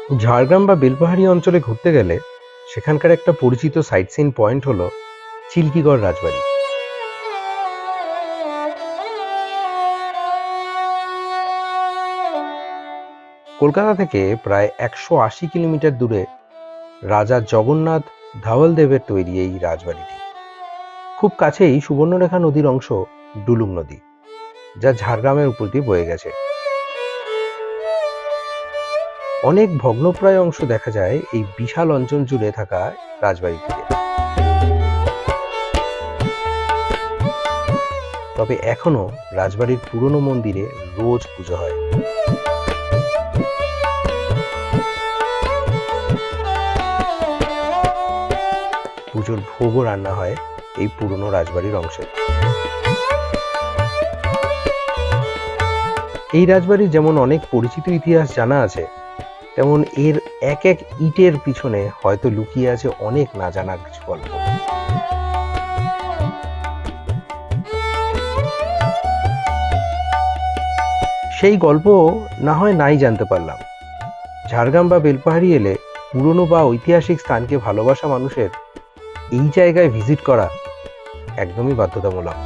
ঝাড়গ্রাম বা বেলপাহাড়ি অঞ্চলে ঘুরতে গেলে সেখানকার একটা পরিচিত সাইট সিন পয়েন্ট হলো চিল্কিগড় রাজবাড়ি। কলকাতা থেকে প্রায় ১৮০ কিলোমিটার দূরে রাজা জগন্নাথ ধাওয়াল দেবের তৈরি এই রাজবাড়িটি। খুব কাছেই সুবর্ণরেখা নদীর অংশ ডুলুং নদী, যা ঝাড়গ্রামের উপর দিয়ে বয়ে গেছে। অনেক ভগ্নপ্রায় অংশ দেখা যায় এই বিশাল অঞ্চল জুড়ে থাকা রাজবাড়ি থেকে। তবে এখনো রাজবাড়ির পুরনো মন্দিরে রোজ পুজো হয়। পুজোর ভোগও রান্না হয় এই পুরনো রাজবাড়ির অংশে। এই রাজবাড়ির যেমন অনেক পরিচিত ইতিহাস জানা আছে, তেমন এর এক এক ইটের পিছনে হয়তো লুকিয়ে আছে অনেক না জানা কিছু গল্প। সেই গল্প না হয় নাই জানতে পারলাম। ঝাড়গ্রাম বা বেলপাহাড়ি এলে পুরনো বা ঐতিহাসিক স্থানকে ভালোবাসা মানুষের এই জায়গায় ভিজিট করা একদমই বাধ্যতামূলক।